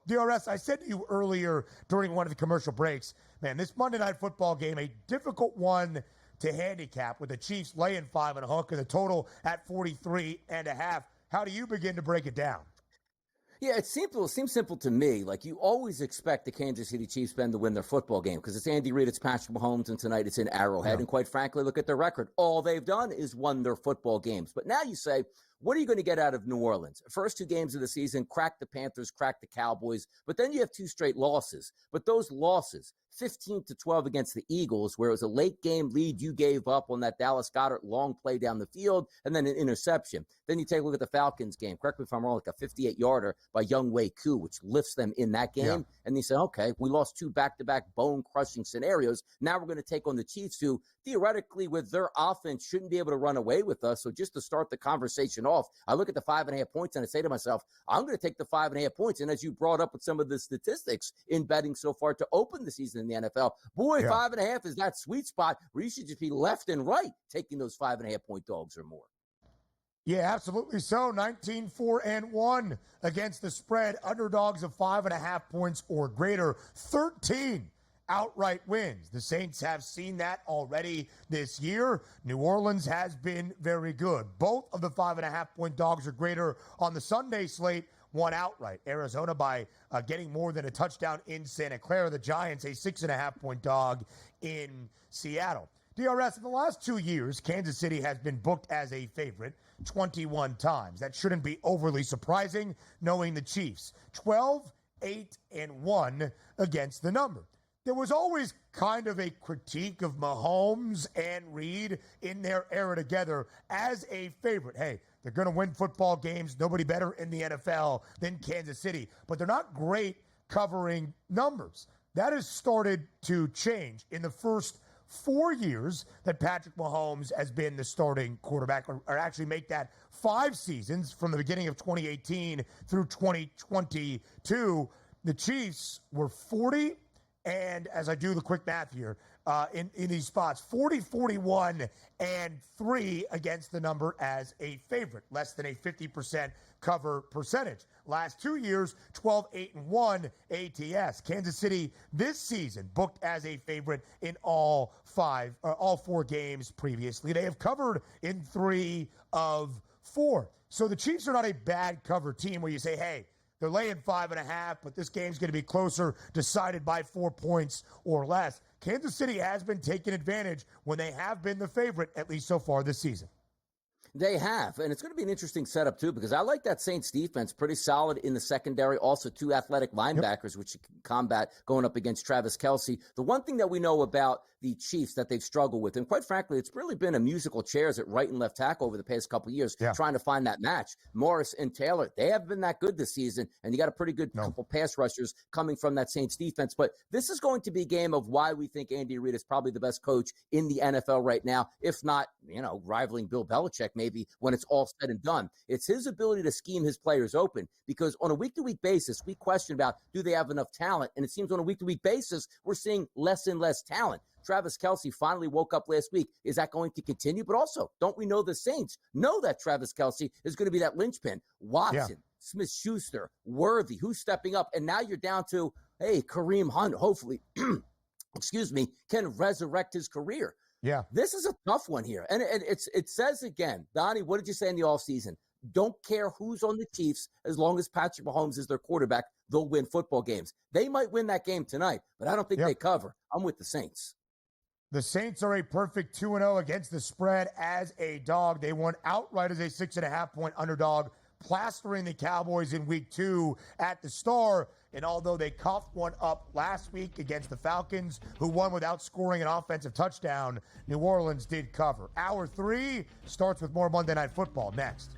DRS, I said to you earlier during one of the commercial breaks, man, this Monday Night Football game, a difficult one to handicap with the Chiefs laying 5 and a hook and the total at 43.5. How do you begin to break it down? Yeah, it's simple. It seems simple to me. Like, you always expect the Kansas City Chiefs to win their football game because it's Andy Reid, it's Patrick Mahomes, and tonight it's in Arrowhead. Yeah. And quite frankly, look at their record. All they've done is won their football games. But now you say, what are you going to get out of New Orleans? First 2 games of the season, crack the Panthers, crack the Cowboys, but then you have 2 straight losses. But those losses, 15-12 against the Eagles, where it was a late game lead you gave up on that Dallas Goedert long play down the field, and then an interception. Then you take a look at the Falcons game. Correct me if I'm wrong, like a 58-yarder by Younghoe Koo, which lifts them in that game. Yeah. And you say, okay, we lost 2 back-to-back bone-crushing scenarios. Now we're going to take on the Chiefs, who theoretically with their offense shouldn't be able to run away with us. So just to start the conversation off, I look at the 5.5 points and I say to myself, I'm going to take the 5.5 points. And as you brought up with some of the statistics in betting so far to open the season in the NFL, boy, yeah. 5.5 is that sweet spot where you should just be left and right taking those 5.5 point dogs or more. Yeah, absolutely so. 19-4-1 against the spread. Underdogs of 5.5 points or greater. 13 outright wins. The Saints have seen that already this year. New Orleans has been very good. Both of the 5.5 point dogs or greater on the Sunday slate won outright. Arizona by getting more than a touchdown in Santa Clara. The Giants, a 6.5 point dog in Seattle. DRS, in the last 2 years, Kansas City has been booked as a favorite 21 times. That shouldn't be overly surprising, knowing the Chiefs. 12-8-1 against the number. There was always kind of a critique of Mahomes and Reid in their era together as a favorite. Hey, they're going to win football games. Nobody better in the NFL than Kansas City. But they're not great covering numbers. That has started to change in the first 4 years that Patrick Mahomes has been the starting quarterback, or actually make that 5 seasons from the beginning of 2018 through 2022. The Chiefs were 40, and as I do the quick math here, in these spots, 40, 41, and 3 against the number as a favorite, less than a 50% cover percentage. Last 2 years, 12-8-1 ATS. Kansas City this season booked as a favorite in all 4 games previously. They have covered in 3 of 4. So the Chiefs are not a bad cover team where you say, hey, they're laying 5.5, but this game's going to be closer, decided by 4 points or less. Kansas City has been taking advantage when they have been the favorite, at least so far this season. They have, and it's going to be an interesting setup, too, because I like that Saints defense, pretty solid in the secondary, also 2 athletic linebackers, which you can combat going up against Travis Kelce. The one thing that we know about the Chiefs that they've struggled with, and quite frankly, it's really been a musical chairs at right and left tackle over the past couple of years, trying to find that match. Morris and Taylor, they haven't been that good this season, and you got a pretty good couple pass rushers coming from that Saints defense. But this is going to be a game of why we think Andy Reid is probably the best coach in the NFL right now, if not, rivaling Bill Belichick maybe when it's all said and done. It's his ability to scheme his players open, because on a week-to-week basis, we question about, do they have enough talent? And it seems on a week-to-week basis, we're seeing less and less talent. Travis Kelce finally woke up last week. Is that going to continue? But also, don't we know the Saints know that Travis Kelce is going to be that linchpin? Watson, Smith-Schuster, Worthy, who's stepping up? And now you're down to, hey, Kareem Hunt, hopefully, can resurrect his career. Yeah. This is a tough one here. And it says again, Donnie, what did you say in the offseason? Don't care who's on the Chiefs, as long as Patrick Mahomes is their quarterback, they'll win football games. They might win that game tonight, but I don't think they cover. I'm with the Saints. The Saints are a perfect 2-0 against the spread as a dog. They won outright as a 6.5-point underdog, plastering the Cowboys in week 2 at the Star. And although they coughed one up last week against the Falcons, who won without scoring an offensive touchdown, New Orleans did cover. Hour 3 starts with more Monday Night Football next.